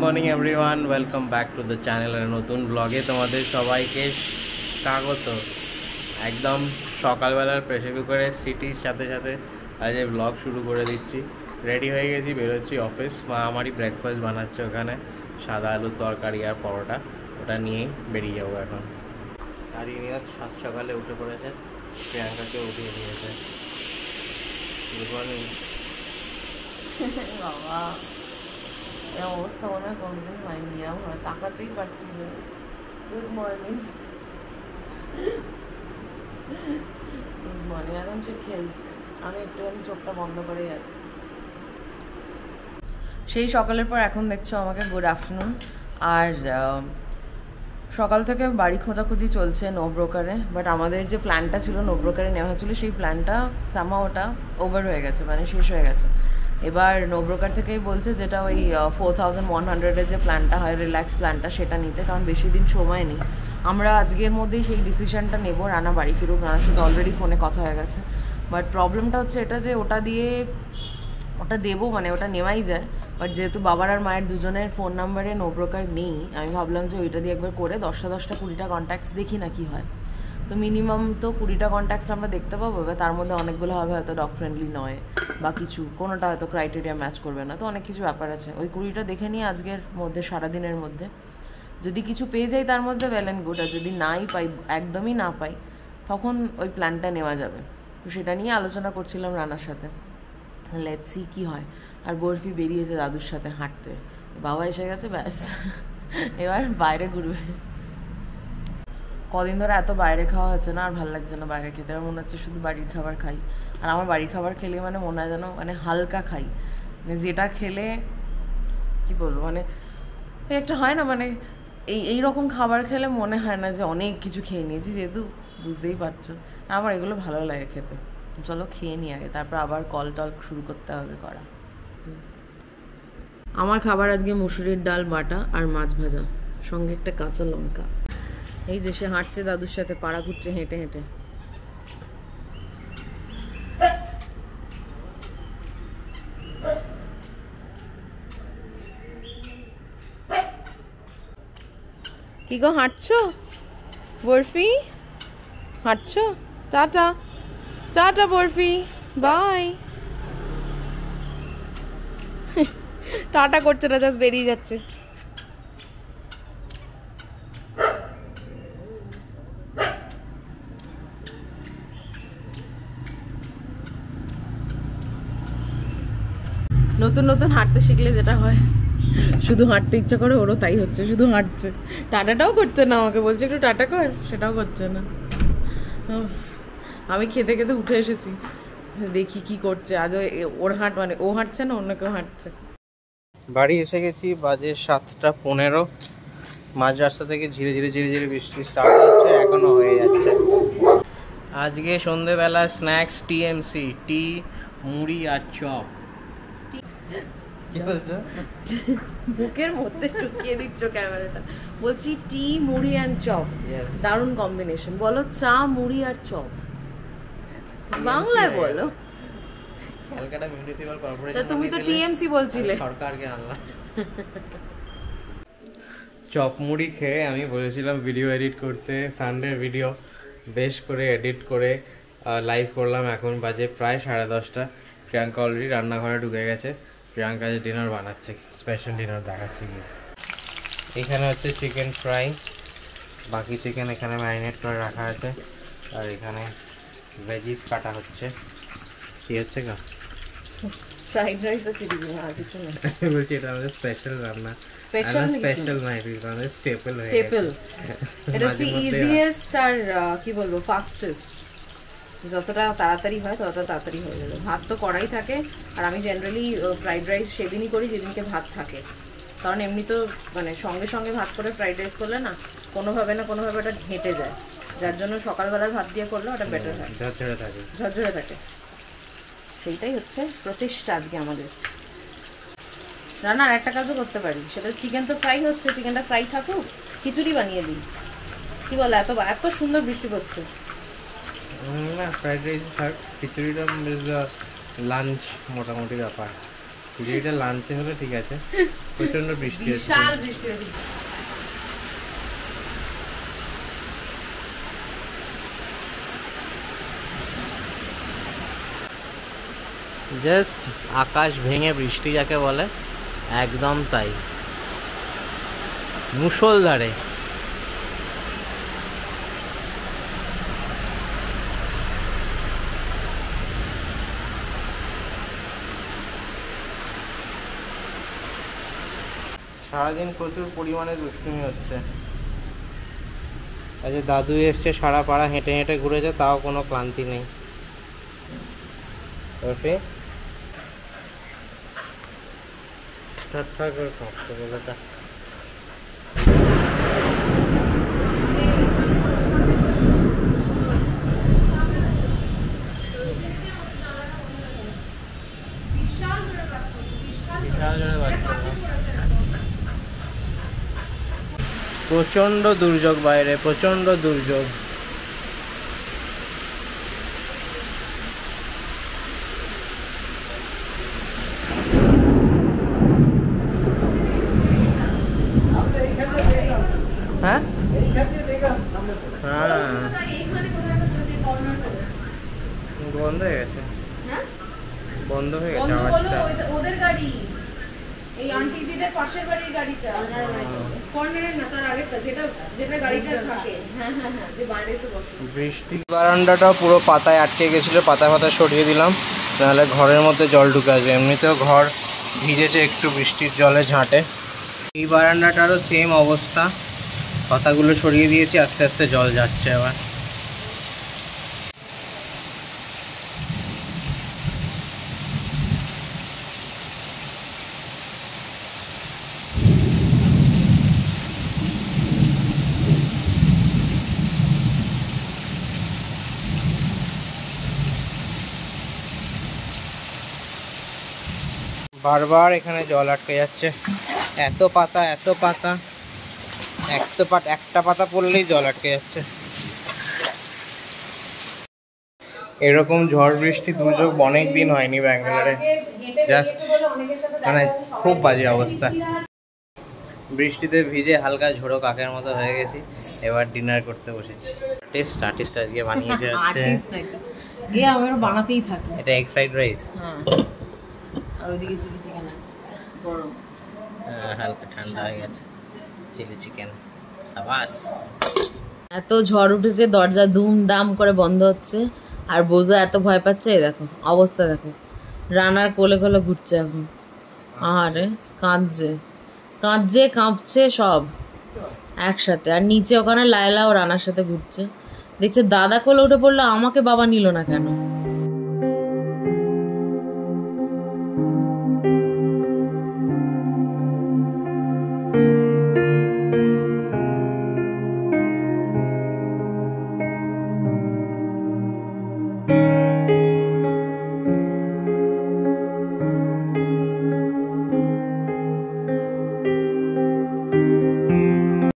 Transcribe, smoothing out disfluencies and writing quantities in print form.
Morning everyone, welcome back to the channel. আর নতুন ব্লগে তোমাদের সবাইকে স্বাগত। একদম সকালবেলার প্রেসার কুকারের সিটির সাথে সাথে আজ এই ব্লগ শুরু করে দিচ্ছি। রেডি হয়ে গেছি, বেরোচ্ছি অফিস। মা আমারই ব্রেকফাস্ট বানাচ্ছে ওখানে, সাদা আলুর তরকারি আর পরোটা। ওটা নিয়েই বেরিয়ে যাবো এখন। আর ইনিও সাত সকালে উঠে পড়েছে, প্রিয়াঙ্কাকে উঠিয়ে দিয়েছে। Good morning. বাবা, এরকম অবস্থা মনে হয় কোনোদিন হয়নি, এরকম হয় তাকাতেই পারছি না। Good morning. Good morning. এখন সে খেলছে, আমি একটুখানি চোখটা বন্ধ করে যাচ্ছি। সেই সকালের পর এখন দেখছো আমাকে গুড আফটারনুন। আর সকাল থেকে বাড়ি খোঁজাখুঁজি চলছে নো ব্রোকারে। বাট আমাদের যে প্ল্যানটা ছিল নো ব্রোকারে নেওয়া হয়েছিল, সেই প্ল্যানটা সামহাও ওটা ওভার হয়ে গেছে, মানে শেষ হয়ে গেছে। এবার নো ব্রোকার থেকেই বলছে যেটা ওই 4100-এর যে প্ল্যানটা হয়, রিল্যাক্স প্ল্যানটা, সেটা নিতে, কারণ বেশি দিন সময় নেই। আমরা আজকের মধ্যেই সেই ডিসিশনটা নেবো। রানা বাড়ি ফিরুক, রানার সাথে অলরেডি ফোনে কথা হয়ে গেছে। বাট প্রবলেমটা হচ্ছে এটা যে ওটা দেবো, মানে ওটা নেওয়াই যায়। বাট যেহেতু বাবার আর মায়ের দুজনের ফোন নাম্বারে নো ব্রোকার নেই, আমি ভাবলাম যে ওইটা দিয়ে একবার করে 10-20টা কন্ট্যাক্টস দেখি না কি হয়। তো মিনিমাম তো 20টা কন্ট্যাক্টস আমরা দেখতে পাবো। এবার তার মধ্যে অনেকগুলো হবে হয়তো ডগ ফ্রেন্ডলি নয় বা কিছু, কোনোটা হয়তো ক্রাইটেরিয়া ম্যাচ করবে না, তো অনেক কিছু ব্যাপার আছে। ওই 20টা দেখে নিয়ে আজকের মধ্যে, সারাদিনের মধ্যে যদি কিছু পেয়ে যাই তার মধ্যে ওয়েল অ্যান্ড গুড। আর যদি নাই পাই, একদমই না পাই, তখন ওই প্ল্যানটা নেওয়া যাবে। তো সেটা নিয়ে আলোচনা করছিলাম রানার সাথে। লেটস সি কী হয়। আর বরফি বেরিয়েছে দাদুর সাথে হাঁটতে, বাবা এসে গেছে, ব্যাস এবার বাইরে ঘুরবে। কদিন ধরে এত বাইরে খাওয়া হচ্ছে না, আর ভালো লাগছে না বাইরে খেতে। আমার মনে হচ্ছে শুধু বাড়ির খাবার খাই। আর আমার বাড়ির খাবার খেলে মানে মনে হয় যেন মানে হালকা খাই, মানে যেটা খেলে কি বলবো, মানে একটা হয় না, মানে এই রকম খাবার খেলে মনে হয় না যে অনেক কিছু খেয়ে নিয়েছি, যেহেতু বুঝতেই পারছো আমার এগুলো ভালো লাগে খেতে। চলো খেয়ে নিই আগে, তারপর আবার কল টল শুরু করতে হবে করা। আমার খাবার আজকে মুসুরির ডাল বাটা আর মাছ ভাজা, সঙ্গে একটা কাঁচা লঙ্কা। এই যে সে হাঁটছে দাদুর সাথে, পাড়া ঘুরছে হেঁটে হেঁটে। কি গো, হাঁটছো বরফি? হাঁটছো? টাটা টাটা বরফি, বাই। টাটা করছে না, জাস্ট বেরিয়ে যাচ্ছে। নতুন নতুন হাঁটতে শিখলে যেটা হয়, শুধু হাঁটতে ইচ্ছা করে, ওরও তাই হচ্ছে, শুধু হাঁটছে। টাটাটাও করছে না, আমাকে বলছে একটু টাটা কর, সেটাও করছে না। আমি খেতে খেতে উঠে এসেছি, দেখি কি করছে। আজ ওর মানে ও হাঁটছে না, অন্য কেউ হাঁটছে। বাড়ি এসে গেছি, বাজে 7:15। মাঝ রাস্তা থেকে ধীরে ধীরে ধীরে ধীরে বৃষ্টি স্টার্ট হচ্ছে, এখনো হয়ে যাচ্ছে। আজকে সন্ধেবেলা স্ন্যাক্স টিএমসি, টি, মুড়ি আর চপ। কি বলছো? বুকের মধ্যে ঢুকিয়ে দিচ্ছ ক্যামেরাটা। বলছি টি, মুড়ি অ্যান্ড চপ, দারুণ কম্বিনেশন। বলো চা, মুড়ি আর চপ, বাংলায় বলো। ক্যালকাটা মিউনিসিপাল কর্পোরেশন, তুমি তো টিএমসি বলছিলে, সরকারকে আনলাম। চপ মুড়ি খেয়ে আমি বলেছিলাম ভিডিও এডিট করতে, সানডে ভিডিও বেশ করে এডিট করে লাইভ করলাম। এখন বাজে প্রায় 10:30। প্রিয়াঙ্কা অলরেডি রান্নাঘরে ঢুকে গেছে। প্রিয়াঙ্কা যে ডিনার বানাচ্ছে, স্পেশাল ডিনার দেখাচ্ছে গিয়ে। এখানে হচ্ছে চিকেন ফ্রাই, বাকি চিকেন এখানে ম্যারিনেট করে রাখা আছে। আর এখানে ভেজিস কাটা হচ্ছে। কি হচ্ছে গা? ফ্রাইড রাইস আছে, আর কিছু না। বলছি এটা আমাদের স্পেশাল রান্না। স্পেশাল না, এটা আমাদের স্টেপল হয়ে গেছে। স্টেপল। এটা হচ্ছে ইজিয়েস্ট আর কি বলবো, ফাস্টেস্ট। যতটা তাড়াতাড়ি হয় ততটা তাড়াতাড়ি হয়ে যাবে। ভাত তো করাই থাকে, আর আমি জেনারেলি ফ্রাইড রাইস সেদিনই করি যেদিনকে ভাত থাকে। কারণ এমনি তো মানে সঙ্গে সঙ্গে ভাত করে ফ্রাইড রাইস করলে না, কোনোভাবে না কোনোভাবে ওটা ঘেঁটে যায়। যার জন্য সকালবেলার ভাত দিয়ে করলে ওটা বেটার হয়, ঝরঝরে থাকে। সেইটাই হচ্ছে প্রচেষ্টা আজকে আমাদের। রান্নার একটা কাজও করতে পারি, সেটা চিকেন তো ফ্রাই হচ্ছে, চিকেনটা ফ্রাই থাকুক, খিচুড়ি বানিয়ে দিই। কি বলে, এত সুন্দর বৃষ্টি পড়ছে। না, ফ্রাইড রাইস থাক, খিচুড়িটা লাঞ্চ মোটামুটি ব্যাপার। যেটা লাঞ্চে হলে ঠিক আছে, প্রচন্ড বৃষ্টি হচ্ছে। বিশাল বৃষ্টি হচ্ছে। জাস্ট আকাশ ভেঙে বৃষ্টি যাকে বলে, একদম তাই, মুষলধারে। সারাদিন প্রচুর পরিমাণে দুষ্টুমি হচ্ছে। আচ্ছা, দাদু এসছে, সারা পাড়া হেঁটে হেঁটে ঘুরেছে, তাও কোনো ক্লান্তি নেই। ওকে প্রচন্ড দুর্যোগ বাইরে, প্রচন্ড দুর্যোগ। হ্যাঁ বন্ধ হয়ে গেছে, বন্ধ হয়ে গেছে আওয়াজটা। ওদের গাড়ি, এই আন্টিজিদের পাশের বাড়ির গাড়িটা, কর্নারের না, তার আগেরটা, যেটা যেটা গাড়িটা থাকে। হ্যাঁ হ্যাঁ হ্যাঁ, যে বাইরে এসে বসে। বৃষ্টি বারান্দাটাও পুরো পাতায় আটকে গেছিল, পাতায় পাতায় সরিয়ে দিলাম, নাহলে ঘরের মধ্যে জল ঢুকে আসবে। এমনিতেও ঘর ভিজেছে একটু বৃষ্টির জলে ঝাঁটে। এই বারান্দাটারও সেম অবস্থা, পাতাগুলো সরিয়ে দিয়েছি, আস্তে আস্তে জল যাচ্ছে আবার। বারবার এখানে জল আটকে যাচ্ছে, এত পাতা এত পাতা, একটা পাতা পড়লেই জল আটকে যাচ্ছে। এরকম ঝড় বৃষ্টি দুর্যোগ অনেক দিন হয়নি ব্যাঙ্গালোরে, জাস্ট মানে খুব বাজে অবস্থা। বৃষ্টিতে ভিজে হালকা ঝোড়ো কাকের মতো হয়ে গেছি, এবার ডিনার করতে বসেছি। আর্টিস্ট আজকে বানিয়েছে হচ্ছে, আমার বানাতেই থাকে। এটা এগ ফ্রাইড রাইস, হ্যাঁ, আর ওইদিকে চিলি চিকেন আছে গরম, হালকা ঠান্ডা হয়ে গেছে চিলি চিকেন। সাবাস। এত ঝড় উঠেছে, দরজা দুম দাম করে বন্ধ হচ্ছে, আর বোঝা এত ভয় পাচ্ছে। এই দেখো অবস্থা, দেখো রানার কোলে কোলে ঘুরছে এখন। আরে কাঁদছে কাঁদছে, কাঁপছে সব একসাথে। আর নিচে ওখানে লায়লা ও রানার সাথে ঘুরছে, দেখছে দাদা কোলে উঠে পড়লো, আমাকে বাবা নিল না কেন।